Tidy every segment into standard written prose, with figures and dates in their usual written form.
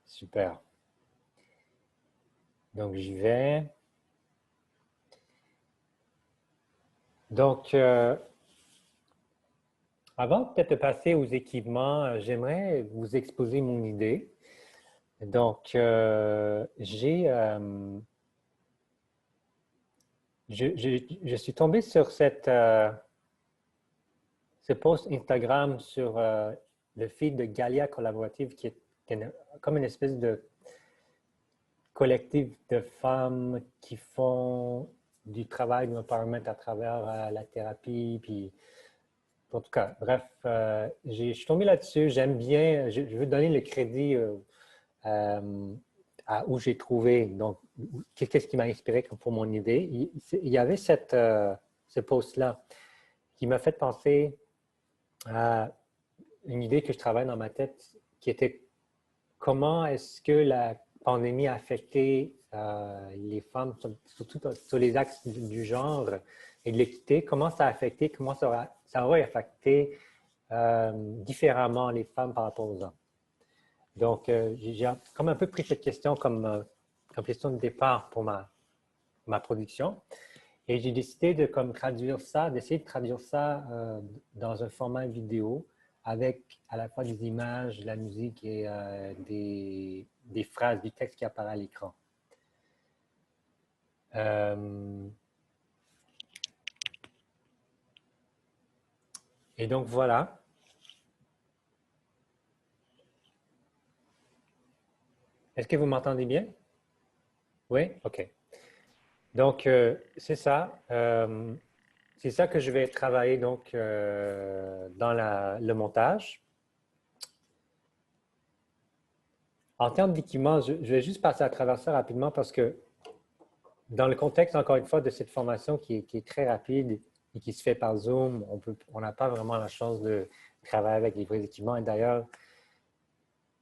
Super. Donc, j'y vais. Donc, avant peut-être de passer aux équipements, j'aimerais vous exposer mon idée. Donc, je suis tombé sur ce post Instagram sur le feed de Galia Collaborative, qui est comme une espèce de collectif de femmes qui font du travail d'empowerment à travers la thérapie. Puis, en tout cas, bref, je suis tombé là-dessus. J'aime bien, je veux donner le crédit à où j'ai trouvé. Donc, qu'est-ce qui m'a inspiré pour mon idée? Il y avait ce post-là qui m'a fait penser à une idée que je travaille dans ma tête, qui était comment est-ce que la pandémie a affecté les femmes, surtout sur les axes du genre et de l'équité, comment ça a affecté, comment ça aurait affecté différemment les femmes par rapport aux hommes. Donc, j'ai comme un peu pris cette question comme question de départ pour ma production. Et j'ai décidé de d'essayer de traduire ça dans un format vidéo avec à la fois des images, de la musique et des phrases, du texte qui apparaît à l'écran. Et donc, voilà. Est-ce que vous m'entendez bien? Oui? OK. Donc, c'est ça. C'est ça que je vais travailler donc dans le montage. En termes d'équipement, je vais juste passer à travers ça rapidement parce que dans le contexte, encore une fois, de cette formation qui est très rapide et qui se fait par Zoom, on n'a pas vraiment la chance de travailler avec les vrais équipements. Et d'ailleurs,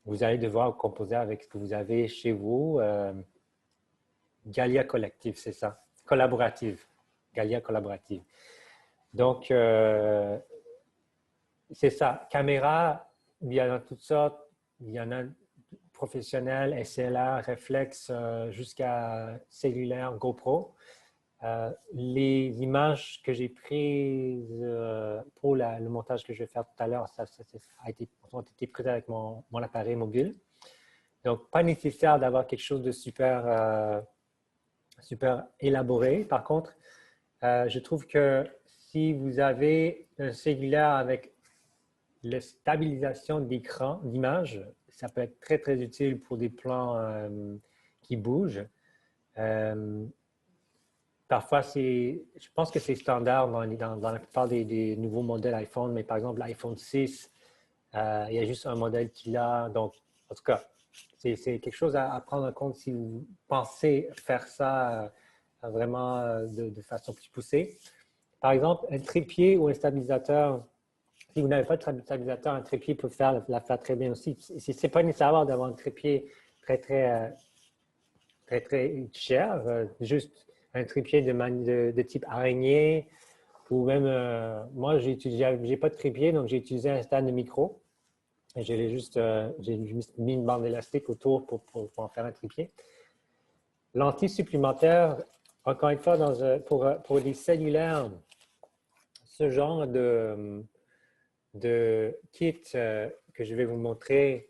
vous allez devoir composer avec ce que vous avez chez vous. Galia Collective, c'est ça. Collaborative. Galia Collaborative. Donc, c'est ça. Caméra, il y en a toutes sortes. Il y en a professionnels, SLR, réflexe, jusqu'à cellulaire, GoPro. Les images que j'ai prises pour le montage que je vais faire tout à l'heure, ont été prises avec mon appareil mobile. Donc, pas nécessaire d'avoir quelque chose de super élaboré. Par contre, je trouve que si vous avez un cellulaire avec la stabilisation d'écran, d'image, ça peut être très, très utile pour des plans qui bougent. Parfois, je pense que c'est standard dans la plupart des nouveaux modèles iPhone, mais par exemple, l'iPhone 6, il y a juste un modèle qui l'a. Donc, en tout cas, c'est quelque chose à prendre en compte si vous pensez faire ça vraiment de façon plus poussée. Par exemple, un trépied ou un stabilisateur, si vous n'avez pas de stabilisateur, un trépied peut la faire très bien aussi. Ce n'est pas nécessaire d'avoir un trépied très, très, très, très cher, juste un trépied de type araignée, ou même, moi, j'ai pas de trépied, donc j'ai utilisé un stand de micro. J'ai juste mis une bande élastique autour pour en faire un trépied. Lentille supplémentaire, encore une fois, pour les cellulaires, ce genre de kit que je vais vous montrer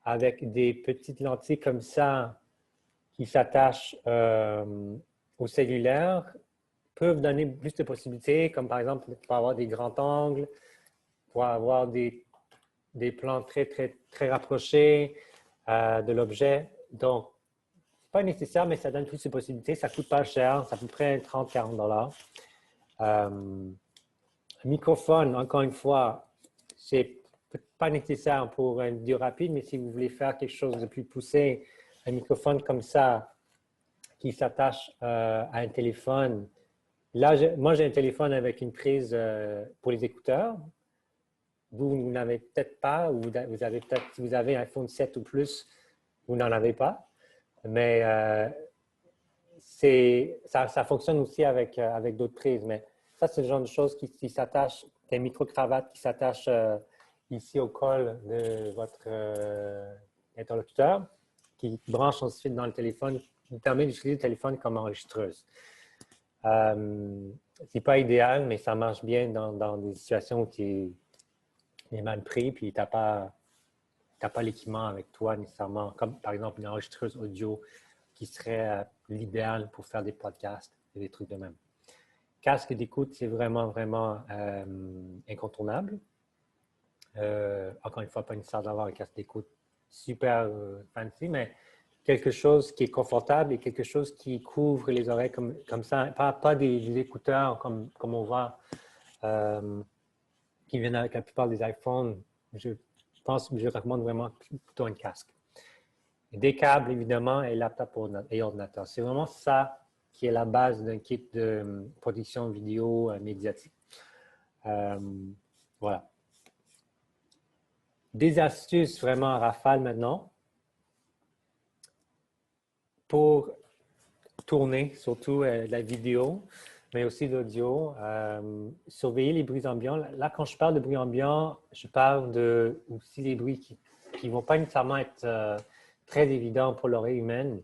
avec des petites lentilles comme ça qui s'attachent au cellulaire peuvent donner plus de possibilités, comme par exemple pour avoir des grands angles, pour avoir des plans très, très, très rapprochés de l'objet. Donc, ce n'est pas nécessaire, mais ça donne toutes ces possibilités. Ça ne coûte pas cher, ça coûte près 30-40 $. Un microphone, encore une fois, c'est pas nécessaire pour une vidéo rapide, mais si vous voulez faire quelque chose de plus poussé, un microphone comme ça qui s'attache à un téléphone. Là, moi, j'ai un téléphone avec une prise pour les écouteurs. Vous n'avez peut-être pas, ou vous avez peut-être, si vous avez un iPhone 7 ou plus, vous n'en avez pas. Mais ça fonctionne aussi avec d'autres prises. Mais ça, c'est le genre de choses qui s'attachent, des micro-cravates qui s'attachent ici au col de votre interlocuteur qui branche ensuite dans le téléphone, qui permet d'utiliser le téléphone comme enregistreuse. C'est pas idéal, mais ça marche bien dans des situations où tu es mal pris puis tu n'as pas l'équipement avec toi nécessairement, comme par exemple une enregistreuse audio qui serait l'idéal pour faire des podcasts et des trucs de même. Casque d'écoute, c'est vraiment, vraiment incontournable. Encore une fois, pas nécessaire d'avoir un casque d'écoute super fancy, mais quelque chose qui est confortable et quelque chose qui couvre les oreilles comme ça. Pas des écouteurs comme on voit qui viennent avec la plupart des iPhones. Je recommande vraiment plutôt un casque. Des câbles, évidemment, et laptop et ordinateur. C'est vraiment ça qui est la base d'un kit de production vidéo médiatique. Voilà. Des astuces vraiment à rafale maintenant pour tourner, surtout la vidéo, mais aussi l'audio. Surveiller les bruits ambiants. Là, quand je parle de bruits ambiants, je parle aussi des bruits qui ne vont pas nécessairement être très évidents pour l'oreille humaine.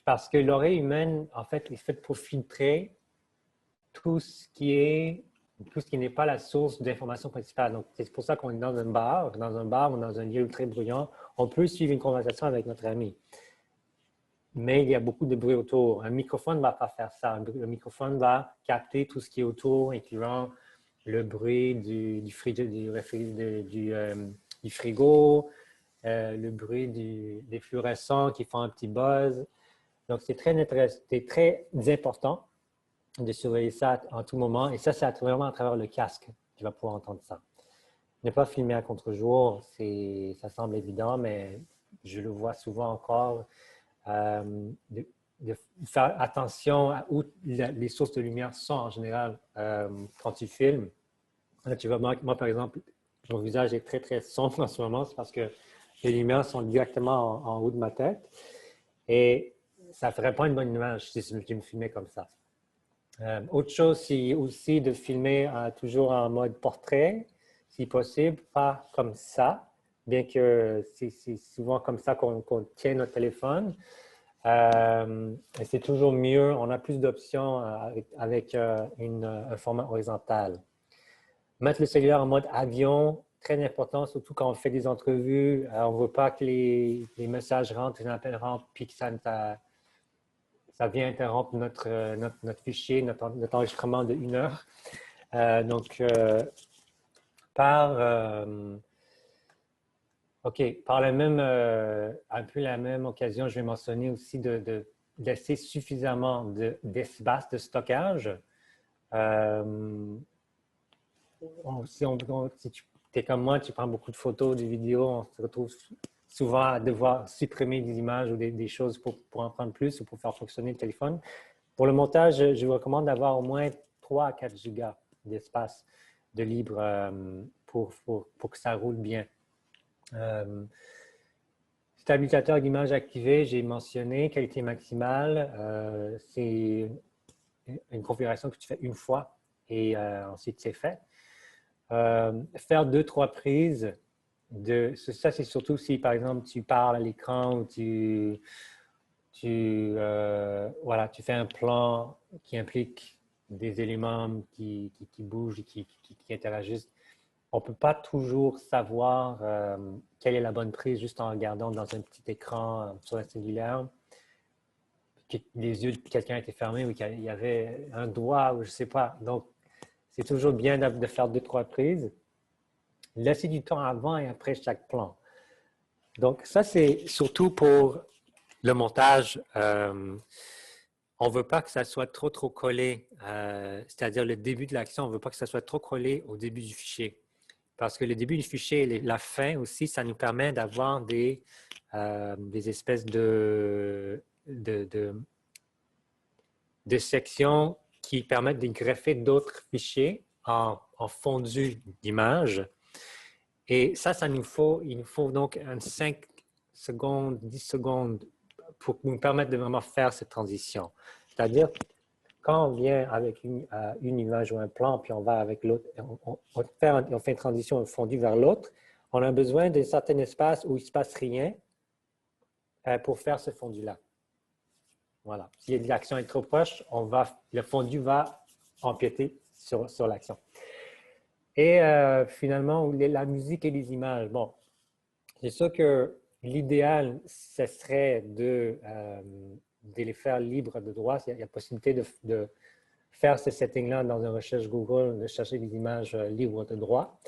Parce que l'oreille humaine, en fait, est faite pour filtrer tout ce qui n'est pas la source d'information principale. Donc, c'est pour ça qu'on est dans un bar ou dans un lieu très bruyant. On peut suivre une conversation avec notre ami. Mais il y a beaucoup de bruit autour. Un microphone ne va pas faire ça. Le microphone va capter tout ce qui est autour, incluant le bruit du frigo, le bruit des fluorescents qui font un petit buzz. Donc, c'est très important de surveiller ça en tout moment. Et ça, c'est vraiment à travers le casque que tu vas pouvoir entendre ça. Ne pas filmer à contre-jour, ça semble évident, mais je le vois souvent encore. De faire attention à où les sources de lumière sont en général quand tu filmes. Là, tu vois, moi, par exemple, mon visage est très, très sombre en ce moment. C'est parce que les lumières sont directement en haut de ma tête. Et ça ne ferait pas une bonne image si je me filmais comme ça. Autre chose, c'est aussi de filmer toujours en mode portrait, si possible, pas comme ça, bien que c'est souvent comme ça qu'on tient notre téléphone. C'est toujours mieux, on a plus d'options avec un format horizontal. Mettre le cellulaire en mode avion, très important, surtout quand on fait des entrevues. On ne veut pas que les messages rentrent, les appels rentrent, puis que ça vient interrompre notre fichier, notre enregistrement de 1 heure. Donc, par un peu la même occasion, je vais mentionner aussi de laisser suffisamment d'espace de stockage. Si tu es comme moi, tu prends beaucoup de photos, de vidéos, on se retrouve souvent à devoir supprimer des images ou des choses pour en prendre plus ou pour faire fonctionner le téléphone. Pour le montage, je vous recommande d'avoir au moins 3 à 4 gigas d'espace de libre pour que ça roule bien. Stabilisateur d'image activé, j'ai mentionné, qualité maximale. C'est une configuration que tu fais une fois et ensuite c'est fait. Faire 2-3 prises. Ça, c'est surtout si, par exemple, tu parles à l'écran ou tu fais un plan qui implique des éléments qui bougent et qui interagissent. On ne peut pas toujours savoir quelle est la bonne prise juste en regardant dans un petit écran sur un cellulaire. Les yeux de quelqu'un étaient fermés ou qu'il y avait un doigt ou je ne sais pas. Donc, c'est toujours bien de faire 2-3 prises. Laisser du temps avant et après chaque plan. Donc, ça, c'est surtout pour le montage. On ne veut pas que ça soit trop collé, c'est-à-dire le début de l'action, on ne veut pas que ça soit trop collé au début du fichier. Parce que le début du fichier et la fin aussi, ça nous permet d'avoir des espèces de sections qui permettent de greffer d'autres fichiers en fondu d'image. Et ça, il nous faut donc 5 secondes, 10 secondes pour nous permettre de vraiment faire cette transition. C'est-à-dire, quand on vient avec une image ou un plan, puis on va avec l'autre, on fait une transition, un fondu vers l'autre, on a besoin d'un certain espace où il ne se passe rien pour faire ce fondu-là. Voilà. Si l'action est trop proche, le fondu va empiéter sur l'action. Et finalement, la musique et les images. Bon, c'est sûr que l'idéal, ce serait de les faire libres de droit. Il y a possibilité de faire ce setting-là dans une recherche Google, de chercher des images libres de droit,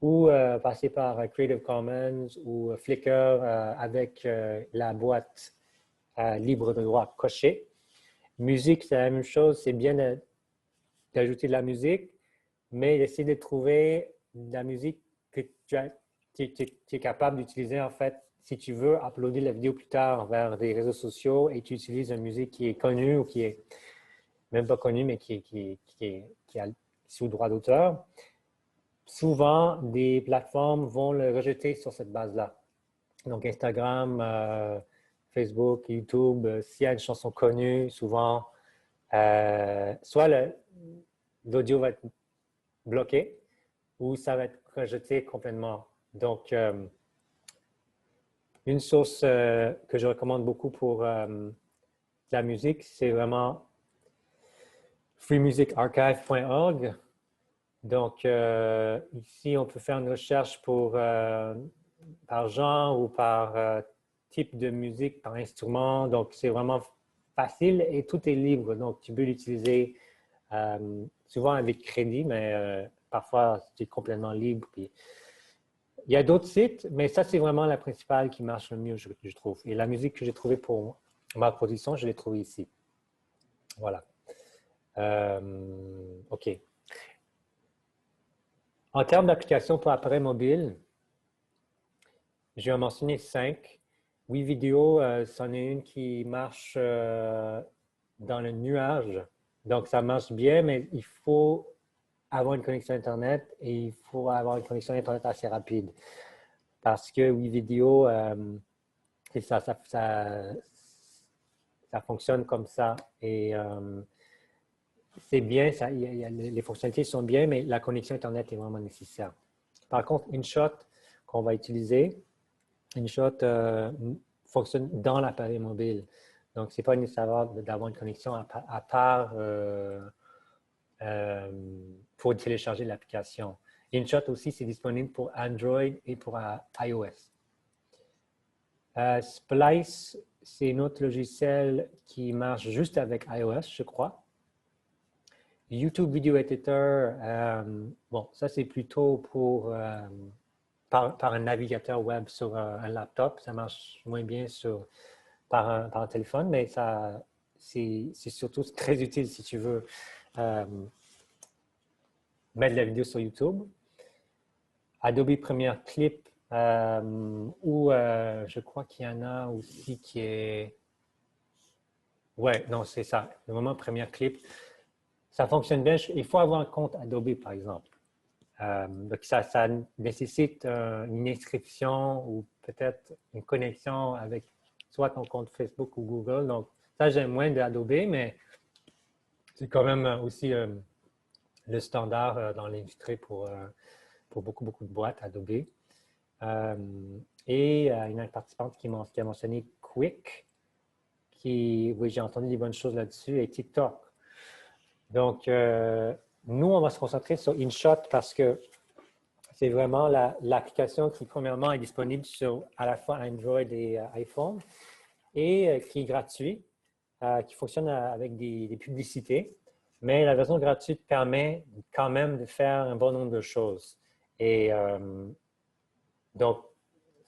ou passer par Creative Commons ou Flickr avec la boîte libre de droit cochée. Musique, c'est la même chose. C'est bien d'ajouter de la musique, mais d'essayer de trouver de la musique que tu es capable d'utiliser, en fait, si tu veux uploader la vidéo plus tard vers des réseaux sociaux et tu utilises une musique qui est connue ou qui est même pas connue, mais qui est sous droit d'auteur. Souvent, des plateformes vont le rejeter sur cette base-là. Donc, Instagram, Facebook, YouTube, s'il y a une chanson connue, souvent, soit l'audio va être bloqué ou ça va être rejeté complètement. Donc, une source que je recommande beaucoup pour la musique, c'est vraiment freemusicarchive.org. Donc, ici, on peut faire une recherche par genre ou par type de musique, par instrument. Donc, c'est vraiment facile et tout est libre. Donc, tu peux l'utiliser souvent avec crédit, mais parfois, c'est complètement libre. Puis, il y a d'autres sites, mais ça, c'est vraiment la principale qui marche le mieux, je trouve. Et la musique que j'ai trouvée pour ma production, je l'ai trouvée ici. Voilà. OK. En termes d'applications pour appareil mobile, je vais en mentionner 5. WeVideo, c'en est une qui marche dans le nuage. Donc, ça marche bien, mais il faut avoir une connexion Internet et il faut avoir une connexion Internet assez rapide. Parce que WeVideo, ça fonctionne comme ça. Et c'est bien, les fonctionnalités sont bien, mais la connexion Internet est vraiment nécessaire. Par contre, InShot, qu'on va utiliser, InShot fonctionne dans l'appareil mobile. Donc, ce n'est pas nécessaire d'avoir une connexion à part pour télécharger l'application. InShot aussi, c'est disponible pour Android et pour iOS. Splice, c'est un autre logiciel qui marche juste avec iOS, je crois. YouTube Video Editor, bon, ça c'est plutôt par un navigateur web sur un laptop. Ça marche moins bien par un téléphone, mais c'est surtout très utile si tu veux mettre la vidéo sur YouTube. Adobe Premiere Clip, ou je crois qu'il y en a aussi qui est... Ouais, non, c'est ça. Le moment Premiere Clip, ça fonctionne bien. Il faut avoir un compte Adobe, par exemple. Donc, ça nécessite une inscription ou peut-être une connexion avec soit ton compte Facebook ou Google. Donc, ça, j'aime moins d'Adobe, mais c'est quand même aussi le standard dans l'industrie pour beaucoup, beaucoup de boîtes Adobe. Et une autre participante qui a mentionné Quick, oui, j'ai entendu des bonnes choses là-dessus, et TikTok. Donc, nous, on va se concentrer sur InShot parce que c'est vraiment l'application qui, premièrement, est disponible sur à la fois Android et iPhone et qui est gratuit, qui fonctionne avec des publicités. Mais la version gratuite permet quand même de faire un bon nombre de choses. Et donc,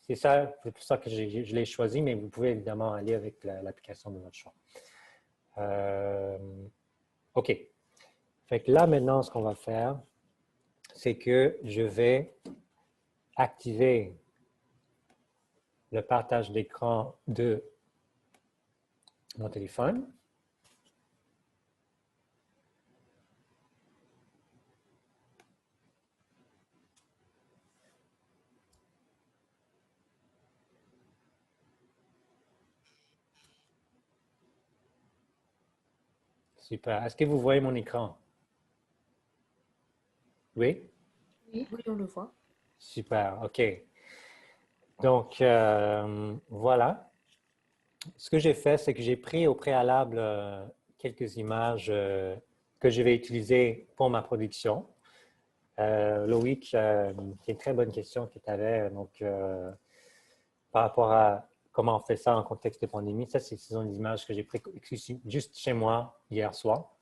c'est pour ça que je l'ai choisi, mais vous pouvez évidemment aller avec l'application de votre choix. OK. Fait que là, maintenant, ce qu'on va faire, c'est que je vais activer le partage d'écran de mon téléphone. Super. Est-ce que vous voyez mon écran? Oui? Oui, on le voit. Super. OK. Donc, voilà. Ce que j'ai fait, c'est que j'ai pris au préalable quelques images que je vais utiliser pour ma production. Loïc, c'est une très bonne question que tu avais. Donc, par rapport à comment on fait ça en contexte de pandémie, ça, ce sont des images que j'ai prises juste chez moi hier soir.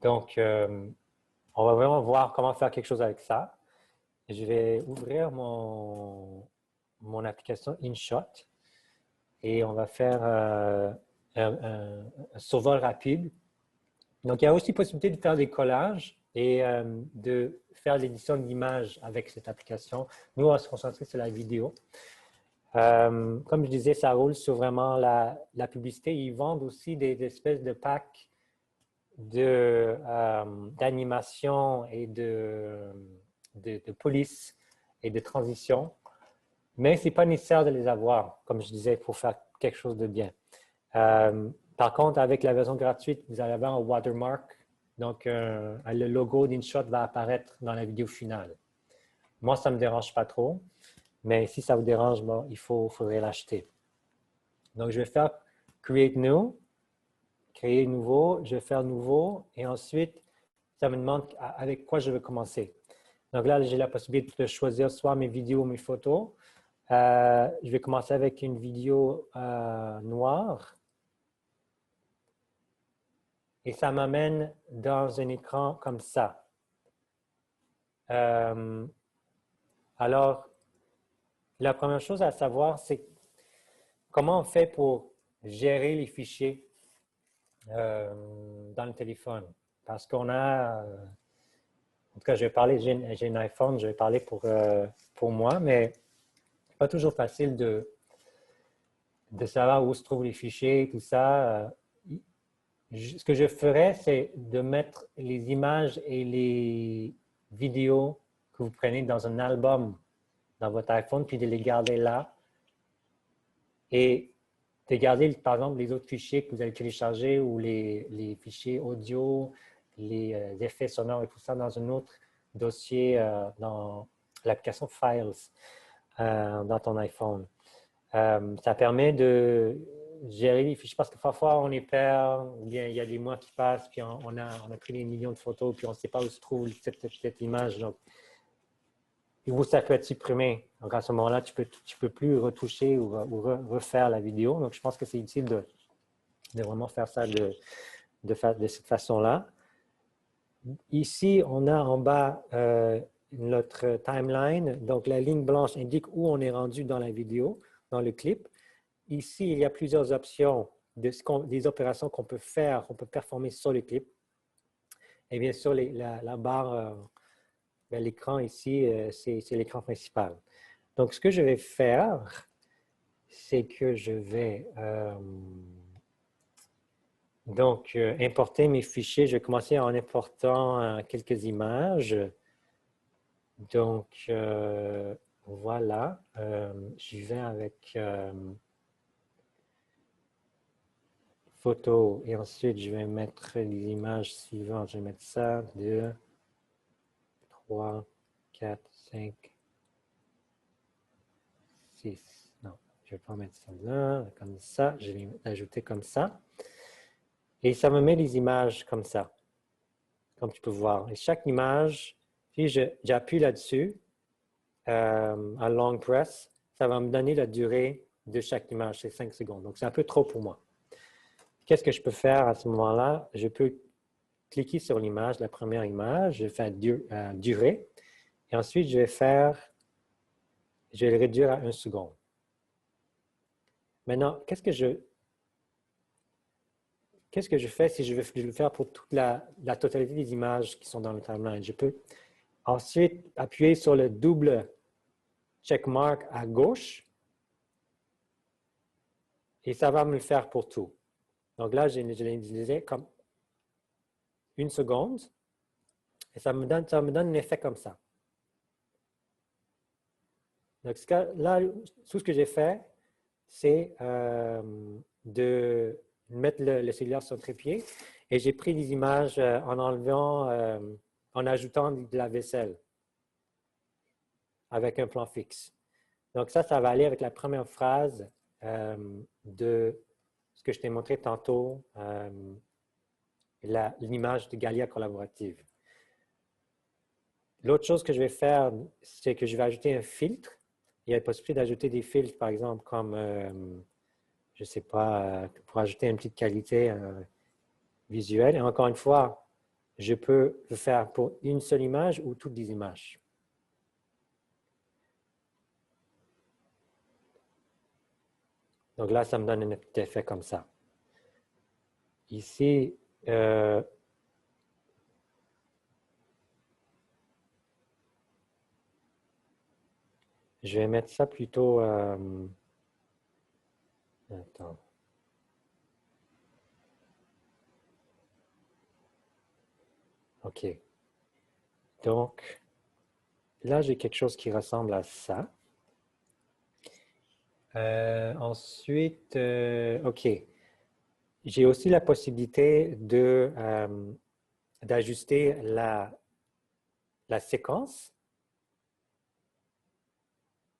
Donc, on va vraiment voir comment faire quelque chose avec ça. Je vais ouvrir mon application InShot et on va faire un survol rapide. Donc, il y a aussi possibilité de faire des collages et de faire l'édition d'images avec cette application. Nous, on va se concentrer sur la vidéo. Comme je disais, ça roule sur vraiment la publicité. Ils vendent aussi des espèces de packs d'animation et de police et de transition. Mais ce n'est pas nécessaire de les avoir, comme je disais, pour faire quelque chose de bien. Par contre, avec la version gratuite, vous allez avoir un watermark. Donc, le logo d'InShot va apparaître dans la vidéo finale. Moi, ça ne me dérange pas trop. Mais si ça vous dérange, bon, faudrait l'acheter. Donc, je vais faire Create New, créer nouveau, je vais faire nouveau, et ensuite, ça me demande avec quoi je veux commencer. Donc là, j'ai la possibilité de choisir soit mes vidéos ou mes photos. Je vais commencer avec une vidéo noire. Et ça m'amène dans un écran comme ça. Alors, la première chose à savoir, c'est comment on fait pour gérer les fichiers dans le téléphone. Parce qu'on a, en tout cas, je vais parler, j'ai un iPhone, je vais parler pour moi, mais c'est pas toujours facile de savoir où se trouvent les fichiers, tout ça. Ce que je ferais, c'est de mettre les images et les vidéos que vous prenez dans un album dans votre iPhone, puis de les garder là. Et de garder, par exemple, les autres fichiers que vous allez télécharger ou les fichiers audio, les effets sonores et tout ça dans un autre dossier dans l'application Files dans ton iPhone. Ça permet de gérer les fichiers parce que parfois on les perd, ou bien il y a des mois qui passent, puis on a pris des millions de photos, puis on ne sait pas où se trouve cette image. Donc, ça peut être supprimé. Donc, à ce moment-là, tu peux plus retoucher ou refaire la vidéo. Donc, je pense que c'est utile de vraiment faire ça de cette façon-là. Ici, on a en bas notre timeline. Donc, la ligne blanche indique où on est rendu dans la vidéo, dans le clip. Ici, il y a plusieurs options des opérations qu'on peut faire, qu'on peut performer sur le clip. Et bien sûr, la barre, l'écran ici, c'est l'écran principal. Donc, ce que je vais faire, c'est que je vais importer mes fichiers. Je vais commencer en important quelques images. Donc, voilà. J'y vais avec photo et ensuite, je vais mettre les images suivantes. Je vais mettre ça, 2, 3, 4, 5, 6. Non, je ne vais pas mettre ça là, comme ça. Je vais l'ajouter comme ça. Et ça me met les images comme ça, comme tu peux voir. Et chaque image, si j'appuie là-dessus, en long press, ça va me donner la durée de chaque image, c'est 5 secondes. Donc, c'est un peu trop pour moi. Qu'est-ce que je peux faire à ce moment-là? Je peux cliquer sur l'image, la première image, je vais faire durée, et ensuite, je vais le réduire à 1 seconde. Maintenant, qu'est-ce que je fais si je veux le faire pour toute la totalité des images qui sont dans le timeline? Je peux ensuite appuyer sur le double checkmark à gauche et ça va me le faire pour tout. Donc là, je l'ai utilisé comme 1 seconde et ça me donne un effet comme ça. Donc là, tout ce que j'ai fait, c'est de mettre le cellulaire sur le trépied et j'ai pris des images en enlevant, en ajoutant de la vaisselle avec un plan fixe. Donc ça va aller avec la première phrase de ce que je t'ai montré tantôt, l'image de Galia collaborative. L'autre chose que je vais faire, c'est que je vais ajouter un filtre. Il y a la possibilité d'ajouter des filtres, par exemple, comme, je ne sais pas, pour ajouter une petite qualité visuelle. Et encore une fois, je peux le faire pour une seule image ou toutes les images. Donc là, ça me donne un petit effet comme ça. Ici, je vais mettre ça plutôt... attends. OK. Donc, là, j'ai quelque chose qui ressemble à ça. Ensuite, OK. J'ai aussi la possibilité d'ajuster la séquence.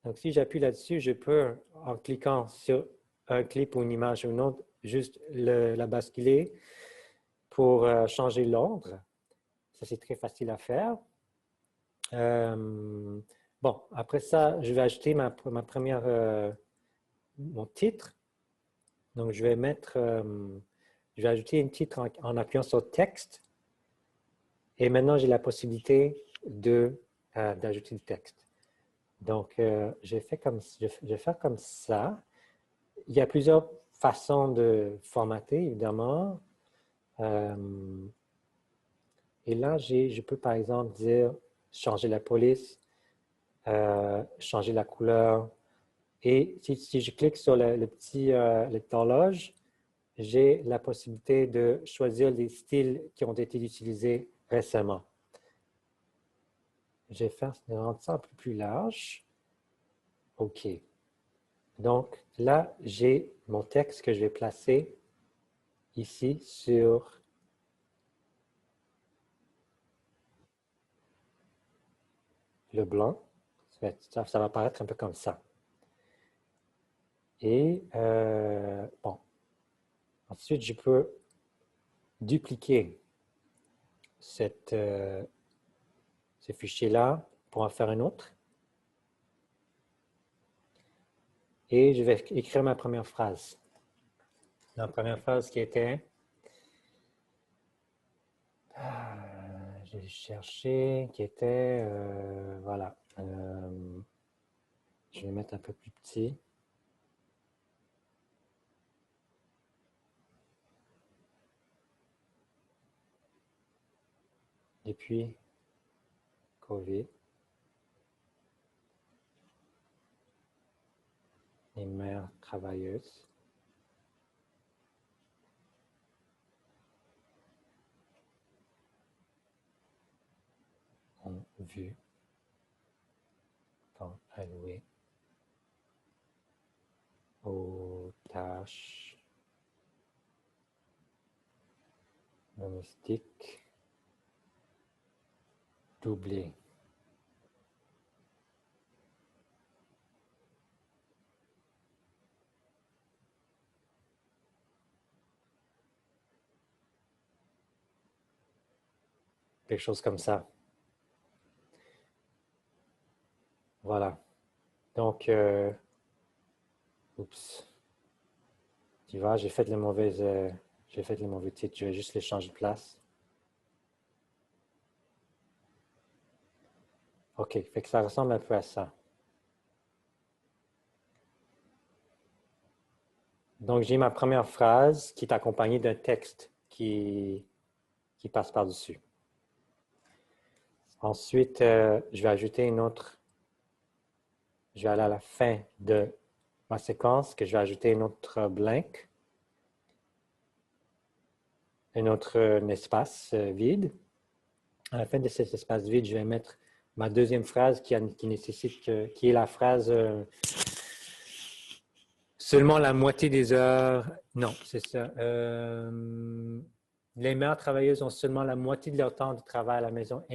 Donc, si j'appuie là-dessus, je peux, en cliquant sur un clip ou une image ou une autre, juste la basculer pour changer l'ordre. Ça, c'est très facile à faire. Bon, après ça, je vais ajouter ma première, mon titre. Donc, je vais ajouter un titre en appuyant sur texte. Et maintenant, j'ai la possibilité d'ajouter du texte. Donc, je vais faire comme ça. Il y a plusieurs façons de formater, évidemment. Et là, je peux, par exemple, dire changer la police, changer la couleur. Et si je clique sur le petit horloge, j'ai la possibilité de choisir les styles qui ont été utilisés récemment. Je vais rendre ça un peu plus large. OK. Donc, là, j'ai mon texte que je vais placer ici sur le blanc. Ça va apparaître un peu comme ça. Et, bon, ensuite, je peux dupliquer ce fichier-là pour en faire un autre. Et je vais écrire ma première phrase. La première phrase qui était... j'ai cherché, qui était... voilà. Je vais mettre un peu plus petit. Depuis COVID, les mères travailleuses ont vu temps alloué aux tâches domestiques doublées. Quelque chose comme ça. Voilà. Donc, oups. Tu vois, j'ai fait les mauvais titres. Je vais juste les changer de place. OK, fait que ça ressemble un peu à ça. Donc, j'ai ma première phrase qui est accompagnée d'un texte qui passe par-dessus. Ensuite, je vais ajouter une autre. Je vais aller à la fin de ma séquence, que je vais ajouter une autre blank, un autre espace vide. À la fin de cet espace vide, je vais mettre ma deuxième phrase qui est la phrase seulement la moitié des heures. Non, c'est ça. Les mères travailleuses ont seulement la moitié de leur temps de travail à la maison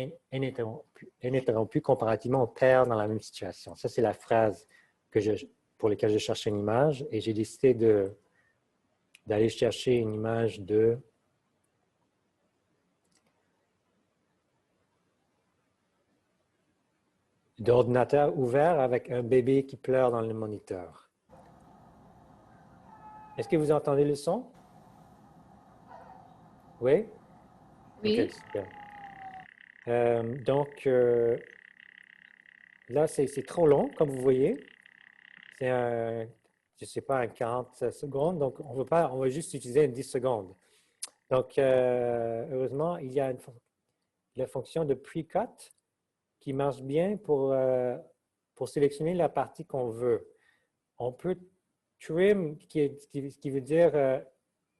ininterrompu comparativement aux pères dans la même situation. Ça, c'est la phrase pour lesquels je cherchais une image et j'ai décidé d'aller chercher une image d'ordinateur ouvert avec un bébé qui pleure dans le moniteur. Est-ce que vous entendez le son? Oui? Oui. OK, super. Donc, là, c'est trop long, comme vous voyez. C'est un, je ne sais pas, un 40 secondes. Donc, on va juste utiliser une 10 secondes. Donc, heureusement, il y a la fonction de pre-cut qui marche bien pour sélectionner la partie qu'on veut. On peut trim, ce qui veut dire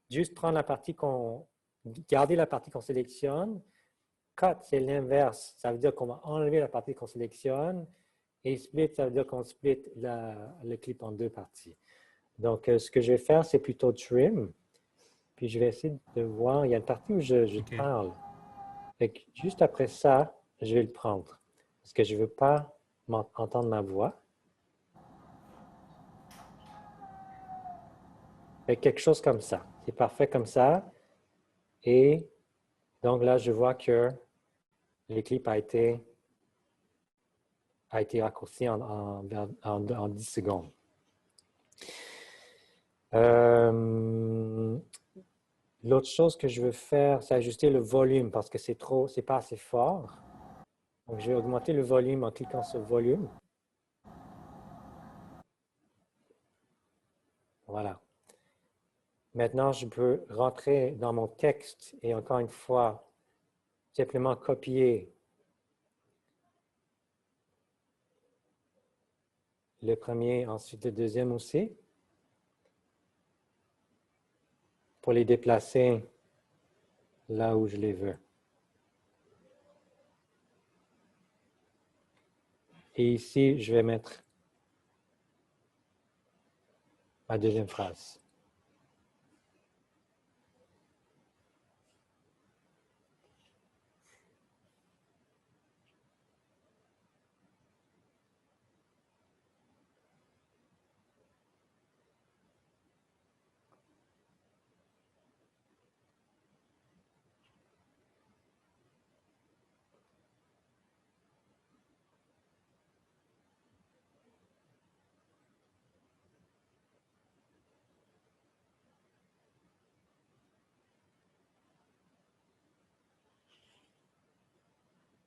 juste prendre la partie garder la partie qu'on sélectionne. Cut, c'est l'inverse. Ça veut dire qu'on va enlever la partie qu'on sélectionne. Et split, ça veut dire qu'on split le clip en deux parties. Donc, ce que je vais faire, c'est plutôt trim. Puis, je vais essayer de voir. Il y a une partie où je OK. parle. Fait que juste après ça, je vais le prendre. Parce que je ne veux pas entendre ma voix. Fait que quelque chose comme ça. C'est parfait comme ça. Et donc là, je vois que le clip a été raccourci en 10 secondes. L'autre chose que je veux faire, c'est ajuster le volume parce que c'est pas assez fort. Donc, je vais augmenter le volume en cliquant sur volume. Voilà. Maintenant, je peux rentrer dans mon texte et encore une fois, simplement copier le premier, ensuite le deuxième aussi, pour les déplacer là où je les veux. Et ici, je vais mettre ma deuxième phrase.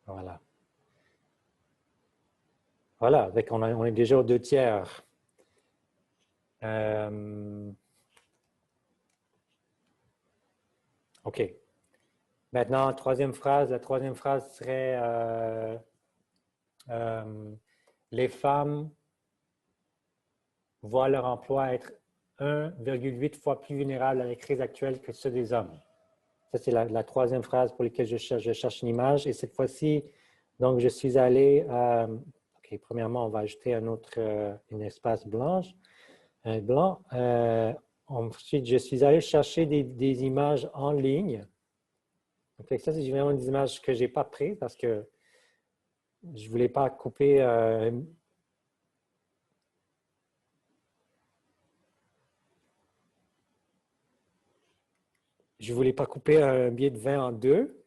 Voilà. Voilà, on est déjà aux 2/3. OK. Maintenant, la troisième phrase serait les femmes voient leur emploi être 1,8 fois plus vulnérable à la crise actuelle que ceux des hommes. Ça, c'est la troisième phrase pour laquelle je cherche une image. Et cette fois-ci, donc, je suis allé... OK, premièrement, on va ajouter un espace blanc. Ensuite, je suis allé chercher des images en ligne. Donc, ça, c'est vraiment des images que je n'ai pas prises parce que je ne voulais pas couper un billet de vin en deux.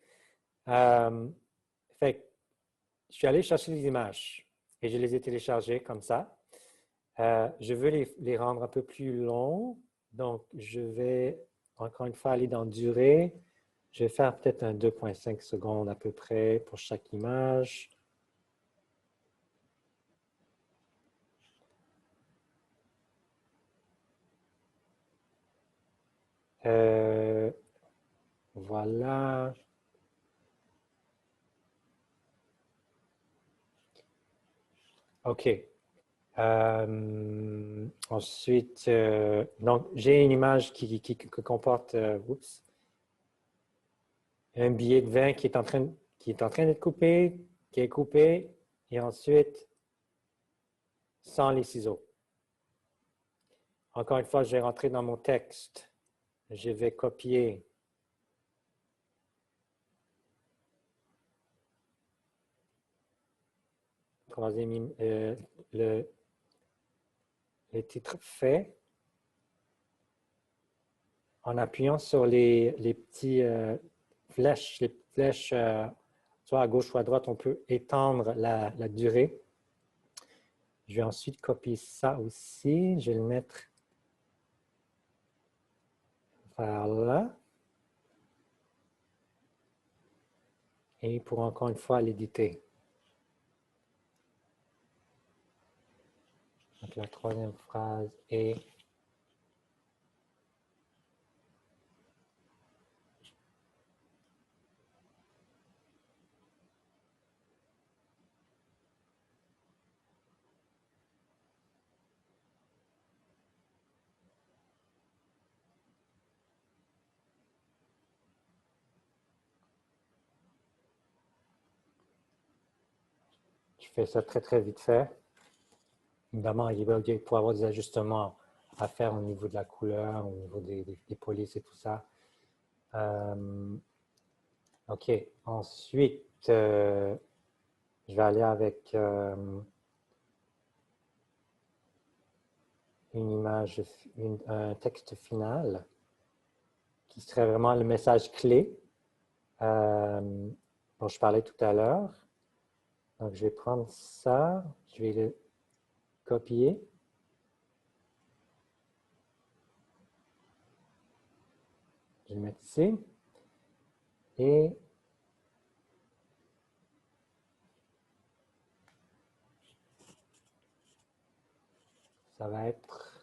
Fait que je suis allé chercher des images et je les ai téléchargées comme ça. Je veux les rendre un peu plus longs. Donc, je vais encore une fois aller dans durée. Je vais faire peut-être un 2,5 secondes à peu près pour chaque image. Voilà. OK. Ensuite, donc, j'ai une image qui comporte un billet de vin qui est en train d'être coupé, qui est coupé, et ensuite, sans les ciseaux. Encore une fois, je vais rentrer dans mon texte. Je vais copier troisième, les titres faits en appuyant sur les petits flèches, soit à gauche ou à droite, on peut étendre la durée. Je vais ensuite copier ça aussi. Je vais le mettre vers là. Et pour encore une fois l'éditer. Donc la troisième phrase est je fais ça très très vite fait. Évidemment, il va pouvoir avoir des ajustements à faire au niveau de la couleur, au niveau des polices et tout ça. OK. Ensuite, je vais aller avec une image, un texte final qui serait vraiment le message clé dont je parlais tout à l'heure. Donc, je vais prendre ça, je vais le copier. Je vais le mettre ici. Et ça va être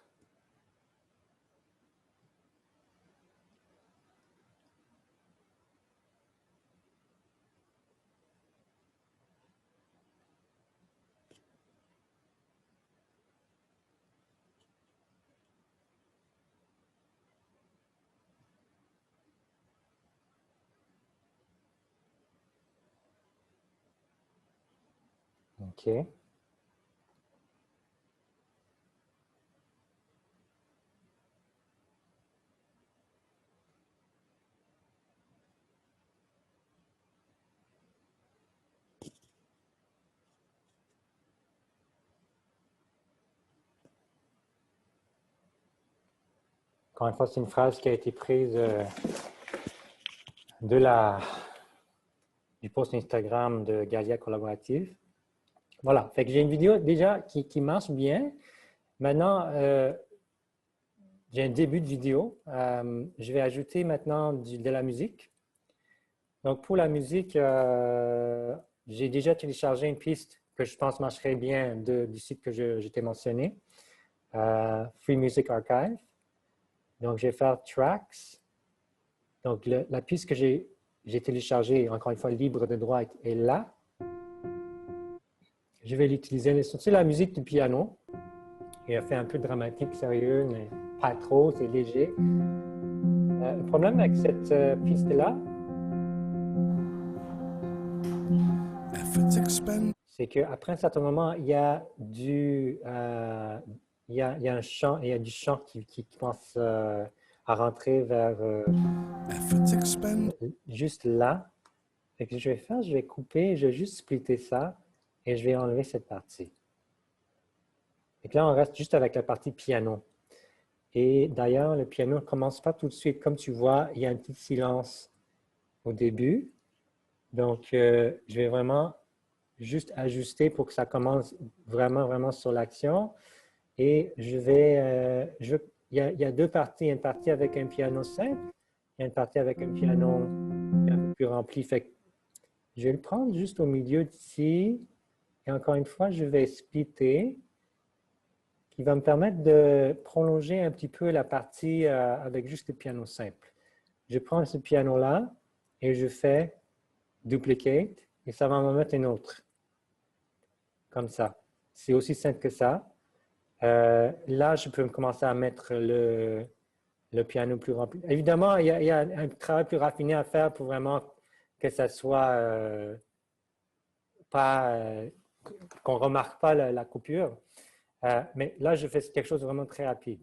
OK. Encore une fois, c'est une phrase qui a été prise du post Instagram de Galia Collaborative. Voilà, fait que j'ai une vidéo déjà qui marche bien. Maintenant, j'ai un début de vidéo. Je vais ajouter maintenant de la musique. Donc, pour la musique, j'ai déjà téléchargé une piste que je pense marcherait bien du site que je t'ai mentionné, Free Music Archive. Donc, je vais faire Tracks. Donc, la piste que j'ai téléchargée, encore une fois, libre de droit, est là. Je vais l'utiliser. C'est la musique du piano. Il a fait un peu dramatique, sérieux, mais pas trop, c'est léger. Le problème avec cette piste-là, c'est qu'après un certain moment, il y a du chant qui commence à rentrer vers juste là. Ce que je vais faire, je vais couper, je vais juste splitter ça et je vais enlever cette partie. Et là, on reste juste avec la partie piano. Et d'ailleurs, le piano ne commence pas tout de suite. Comme tu vois, il y a un petit silence au début. Donc, je vais vraiment juste ajuster pour que ça commence vraiment, vraiment sur l'action. Et il y a deux parties. Il y a une partie avec un piano simple, il y a une partie avec un piano un peu plus rempli. Fait que je vais le prendre juste au milieu d'ici. Et encore une fois, je vais splitter, qui va me permettre de prolonger un petit peu la partie avec juste le piano simple. Je prends ce piano-là et je fais duplicate et ça va m'en mettre un autre. Comme ça. C'est aussi simple que ça. Là, je peux commencer à mettre le piano plus rempli. Évidemment, il y a un travail plus raffiné à faire pour vraiment que ça soit pas, qu'on ne remarque pas la coupure. Mais là, je fais quelque chose de vraiment très rapide.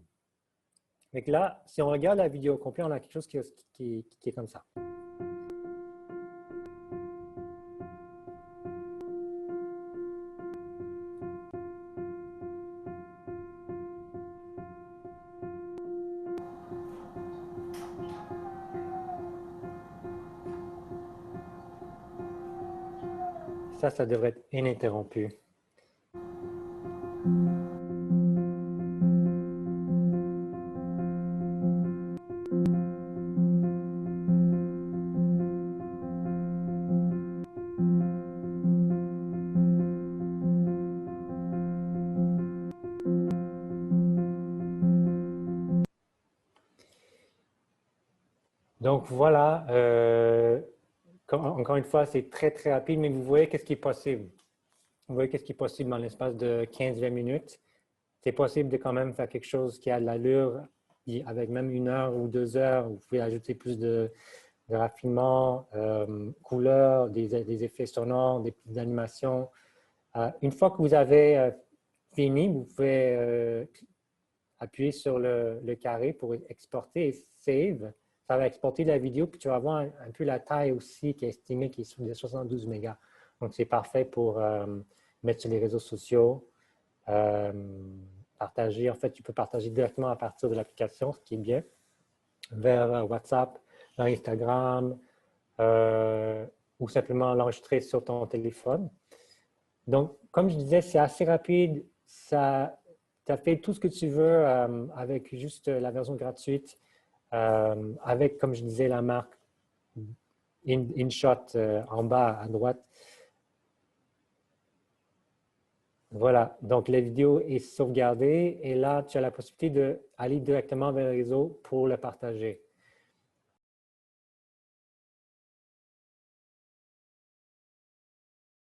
Donc là, si on regarde la vidéo complète, on a quelque chose qui est comme ça. ça devrait être ininterrompu. Donc voilà, encore une fois, c'est très, très rapide, mais vous voyez qu'est-ce qui est possible. Vous voyez qu'est-ce qui est possible dans l'espace de 15-20 minutes. C'est possible de quand même faire quelque chose qui a de l'allure, avec même 1 heure ou 2 heures. Vous pouvez ajouter plus de raffinement, couleurs, des effets sonores, des petites animations. Une fois que vous avez fini, vous pouvez appuyer sur le carré pour exporter et save. Ça va exporter la vidéo, puis tu vas voir un peu la taille aussi qui est estimée, qui est sur les 72 mégas. Donc, c'est parfait pour mettre sur les réseaux sociaux, partager. En fait, tu peux partager directement à partir de l'application, ce qui est bien, vers WhatsApp, vers Instagram, ou simplement l'enregistrer sur ton téléphone. Donc, comme je disais, c'est assez rapide. Tu as fait tout ce que tu veux avec juste la version gratuite, avec, comme je disais, la marque InShot en bas à droite. Voilà, donc la vidéo est sauvegardée et là, tu as la possibilité d'aller directement vers le réseau pour le partager.